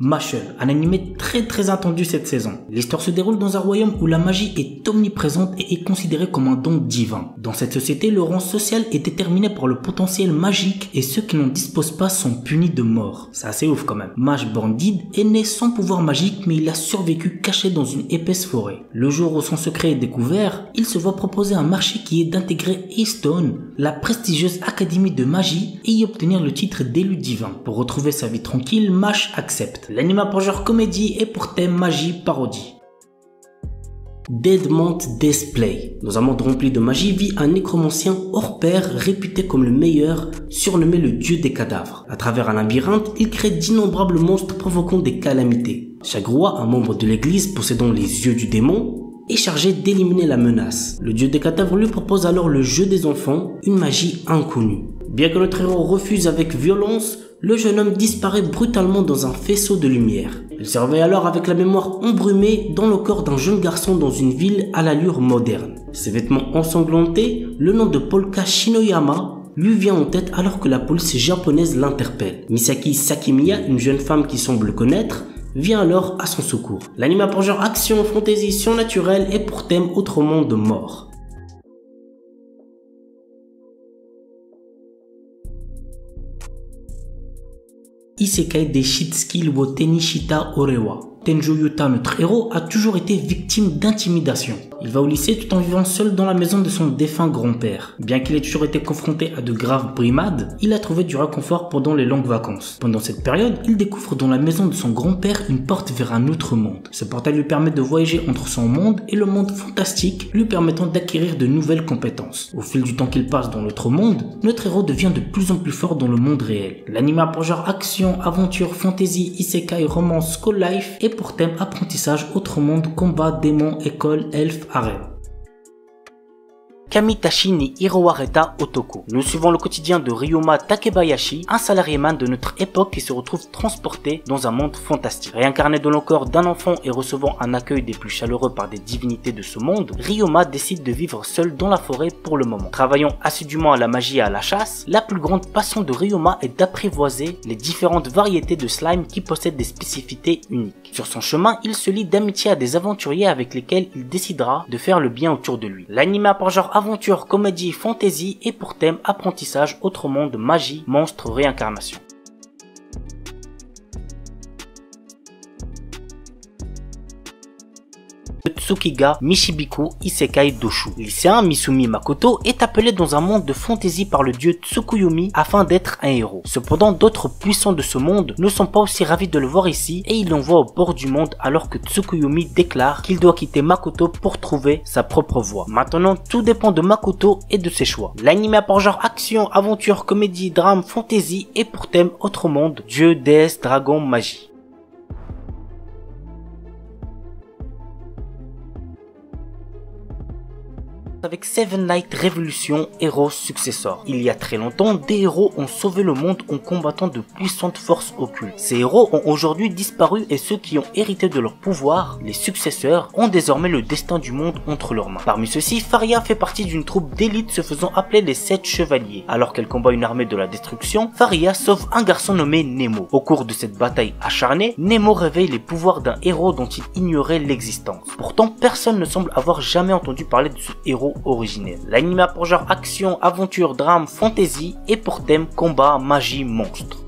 Mashle, un animé très attendu cette saison. L'histoire se déroule dans un royaume où la magie est omniprésente et est considérée comme un don divin. Dans cette société, le rang social est déterminé par le potentiel magique et ceux qui n'en disposent pas sont punis de mort. C'est assez ouf quand même. Maj Bandid est né sans pouvoir magique mais il a survécu caché dans une épaisse forêt. Le jour où son secret est découvert, il se voit proposer un marché qui est d'intégrer Eastone, la prestigieuse académie de magie, et y obtenir le titre d'élu divin. Pour retrouver sa vie tranquille, Mash accepte. L'anime a pour genre comédie et pour thème magie parodie. Deadmont Display. Dans un monde rempli de magie vit un nécromancien hors pair réputé comme le meilleur, surnommé le dieu des cadavres. À travers un labyrinthe, il crée d'innombrables monstres provoquant des calamités. Chaque roi, un membre de l'église possédant les yeux du démon, est chargé d'éliminer la menace. Le dieu des cadavres lui propose alors le jeu des enfants, une magie inconnue. Bien que notre héros refuse avec violence, le jeune homme disparaît brutalement dans un faisceau de lumière. Il se réveille alors avec la mémoire embrumée dans le corps d'un jeune garçon dans une ville à l'allure moderne. Ses vêtements ensanglantés, le nom de Polka Shinoyama lui vient en tête alors que la police japonaise l'interpelle. Misaki Sakimiya, une jeune femme qui semble le connaître, vient alors à son secours. L'anime a pour genre action, fantasy, surnaturel et pour thème autre monde de mort. Isekai de Shitsuki wo Tenishita Orewa. Tenjo Yuta, notre héros, a toujours été victime d'intimidation. Il va au lycée tout en vivant seul dans la maison de son défunt grand-père. Bien qu'il ait toujours été confronté à de graves brimades, il a trouvé du réconfort pendant les longues vacances. Pendant cette période, il découvre dans la maison de son grand-père une porte vers un autre monde. Ce portail lui permet de voyager entre son monde et le monde fantastique, lui permettant d'acquérir de nouvelles compétences. Au fil du temps qu'il passe dans l'autre monde, notre héros devient de plus en plus fort dans le monde réel. L'anime a pour genre action, aventure, fantasy, isekai, romance, school life et pour thème apprentissage, autre monde, combat, démon, école, elfe, harem. Kamitachi ni Hiroareta Otoko. Nous suivons le quotidien de Ryoma Takebayashi, un salariéman de notre époque qui se retrouve transporté dans un monde fantastique. Réincarné dans le corps d'un enfant et recevant un accueil des plus chaleureux par des divinités de ce monde, Ryoma décide de vivre seul dans la forêt pour le moment. Travaillant assidûment à la magie et à la chasse, la plus grande passion de Ryoma est d'apprivoiser les différentes variétés de slime qui possèdent des spécificités uniques. Sur son chemin, il se lie d'amitié à des aventuriers avec lesquels il décidera de faire le bien autour de lui. L'anime a pour genre aventure, comédie, fantasy et pour thème apprentissage, autre monde, magie, monstre, réincarnation. Tsukiga Mishibiku Isekai Doshu. Lycéen Misumi Makoto est appelé dans un monde de fantasy par le dieu Tsukuyomi afin d'être un héros. Cependant, d'autres puissants de ce monde ne sont pas aussi ravis de le voir ici et il l'envoie au bord du monde alors que Tsukuyomi déclare qu'il doit quitter Makoto pour trouver sa propre voie. Maintenant, tout dépend de Makoto et de ses choix. L'anime a pour genre action, aventure, comédie, drame, fantasy et pour thème autre monde, dieu, déesse, dragon, magie. Avec Seven Knights Revolution Heroes Successor. Il y a très longtemps, des héros ont sauvé le monde en combattant de puissantes forces occultes. Ces héros ont aujourd'hui disparu et ceux qui ont hérité de leur pouvoir, les successeurs, ont désormais le destin du monde entre leurs mains. Parmi ceux-ci, Faria fait partie d'une troupe d'élite se faisant appeler les 7 chevaliers. Alors qu'elle combat une armée de la destruction, Faria sauve un garçon nommé Nemo. Au cours de cette bataille acharnée, Nemo réveille les pouvoirs d'un héros dont il ignorait l'existence. Pourtant, personne ne semble avoir jamais entendu parler de ce héros originel. L'anime a pour genre action, aventure, drame, fantasy et pour thème combat, magie, monstre.